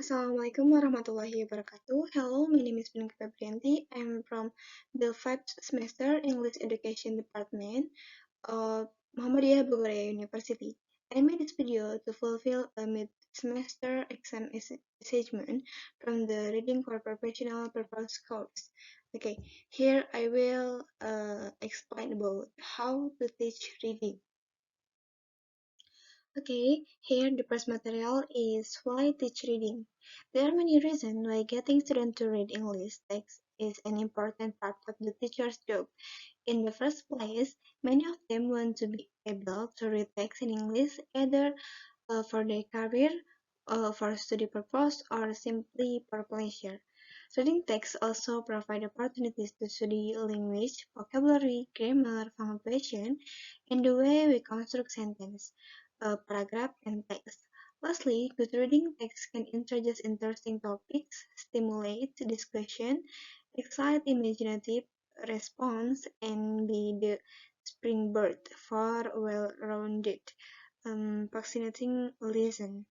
Assalamualaikum warahmatullahi wabarakatuh. Hello, my name is Pinka. I'm from the 5th semester English Education Department of Muhammadiyah Bogoraya University. I made this video to fulfill a mid-semester exam assessment from the Reading for Professional Purpose course. Okay, here I will explain about how to teach reading. Okay, here the first material is why teach reading. There are many reasons why getting students to read English text is an important part of the teacher's job. In the first place, many of them want to be able to read text in English either for their career, for study purpose, or simply for pleasure. Reading text also provide opportunities to study language, vocabulary, grammar, punctuation, and the way we construct sentence, paragraph, and text. Lastly, good reading text can introduce interesting topics, stimulate discussion, excite imaginative response, and be the springboard for well-rounded, fascinating lesson.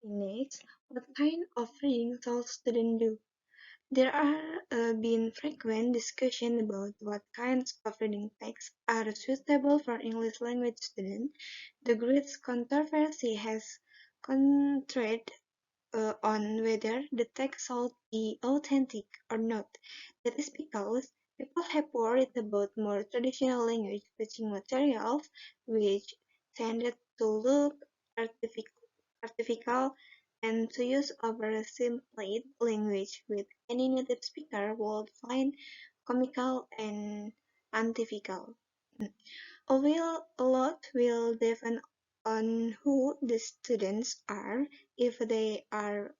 Next, what kind of reading should students do? There are been frequent discussion about what kinds of reading texts are suitable for English language students. The great controversy has centered on whether the text should be authentic or not. That is because people have worried about more traditional language teaching materials, which tended to look artificial and to use oversimplified language which any native speaker would find comical and antithetical. A lot will depend on who the students are. If they are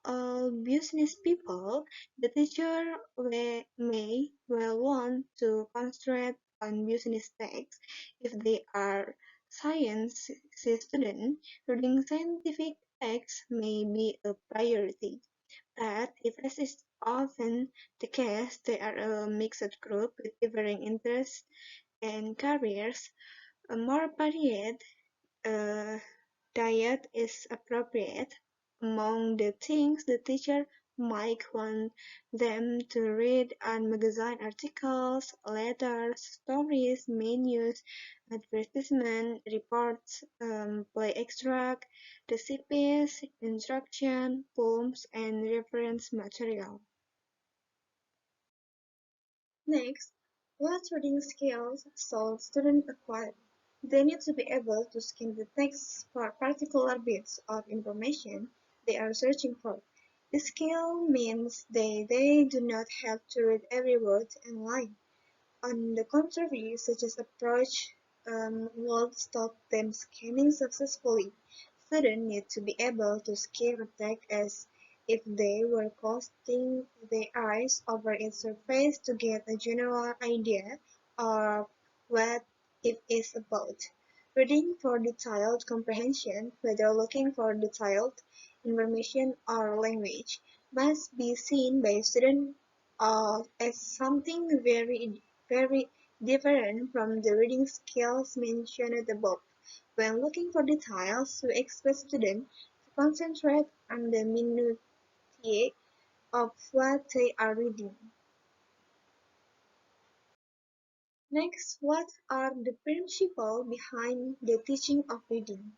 all business people, the teacher may well want to concentrate on business texts. If they are science students, reading scientific texts may be a priority. But if, as is often the case, they are a mixed group with differing interests and careers, a more varied uh, diet is appropriate. Among the things the teacher might want them to read are magazine articles, letters, stories, menus, advertisement, reports, play extract, recipes, instruction, poems, and reference material. Next, what reading skills should students acquire? They need to be able to skim the text for particular bits of information they are searching for. This skill means they do not have to read every word and line. On the contrary, such an approach would stop them scanning successfully. Students need to be able to skim a text as if they were casting their eyes over its surface to get a general idea of what it is about. Reading for detailed comprehension, whether looking for detailed information or language, must be seen by students as something very different from the reading skills mentioned above. When looking for details, we expect students to concentrate on the minutiae of what they are reading. Next, what are the principles behind the teaching of reading?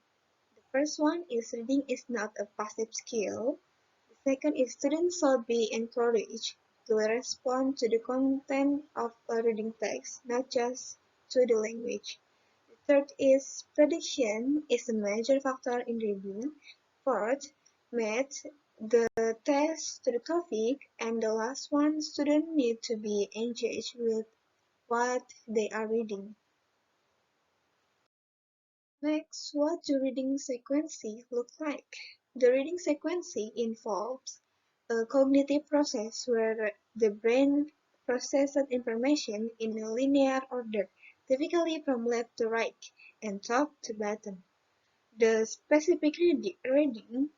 The first one is reading is not a passive skill. The second is students should be encouraged to respond to the content of a reading text, not just to the language. The third is prediction is a major factor in reading. Fourth, match the text to the topic. And the last one, students need to be engaged with what they are reading. Next, what do reading sequence look like? The reading sequence involves a cognitive process where the brain processes information in a linear order, typically from left to right and top to bottom. The specific reading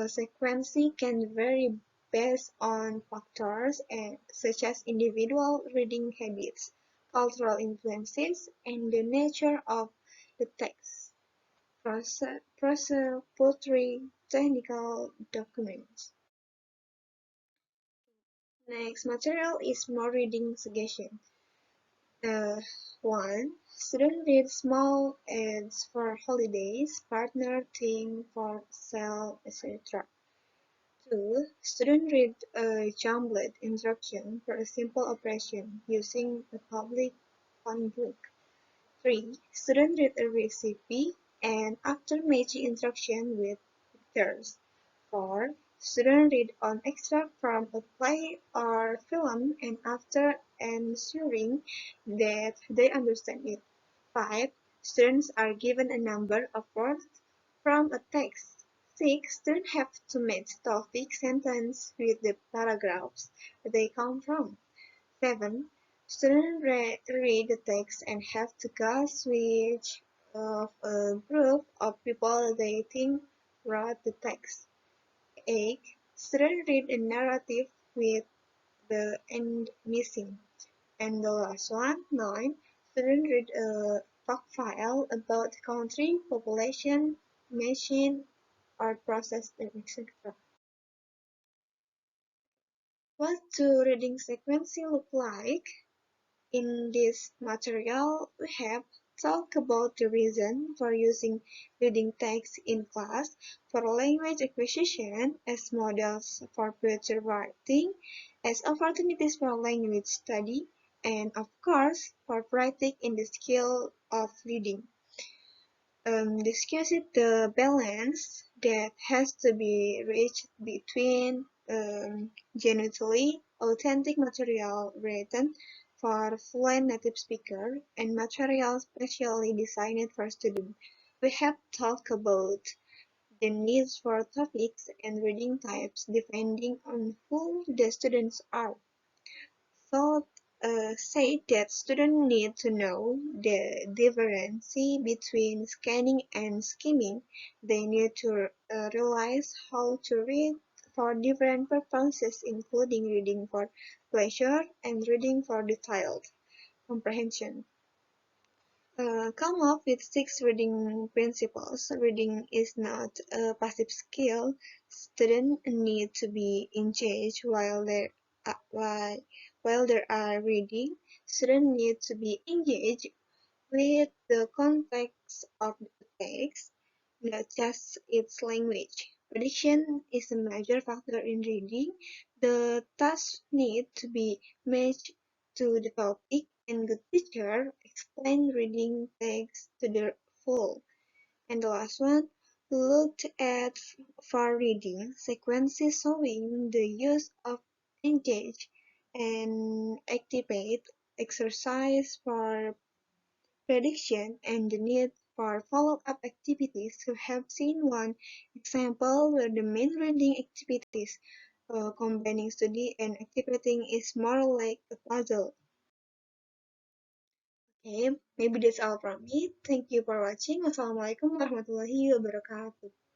sequence can vary based on factors such as individual reading habits, cultural influences, and the nature of the text. proprietary technical documents. Next material is more reading suggestion. Uh, 1. Student read small ads for holidays, partner thing for sale, etc. 2. Student read a jumbled instruction for a simple operation using a public phone book. 3. Student read a recipe and after matching instruction with pictures. 4. Student read an extract from a play or film and after ensuring that they understand it. 5. Students are given a number of words from a text. 6. Students have to match topic sentence with the paragraphs they come from. 7. Students read the text and have to guess which of a group of people they think wrote the text. 8. Students read a narrative with the end missing. And the last one, 9. Students read a fact file about country, population, machine, or process, etc. What do reading sequence look like? In this material, we have talked about the reason for using reading text in class, for language acquisition as models for future writing, as opportunities for language study, and of course, for practice in the skill of reading. Discussed the balance that has to be reached between genuinely authentic material written for fluent native speakers and material specially designed for students. We have talked about the needs for topics and reading types depending on who the students are. So, say that students need to know the difference between scanning and skimming. They need to realize how to read for different purposes, including reading for pleasure and reading for detailed comprehension. Come up with 6 reading principles. Reading is not a passive skill. Students need to be engaged while they are reading. Students need to be engaged with the context of the text, not just its language. Prediction is a major factor in reading. The tasks need to be matched to the topic, and the teacher explain reading text to the full. And the last one, looked at for reading sequences showing the use of engage and activate exercise for prediction and the need for follow-up activities. We have seen one example where the main reading activities combining study and activating is more like a puzzle. Okay, maybe that's all from me. Thank you for watching. Wassalamualaikum warahmatullahi wabarakatuh.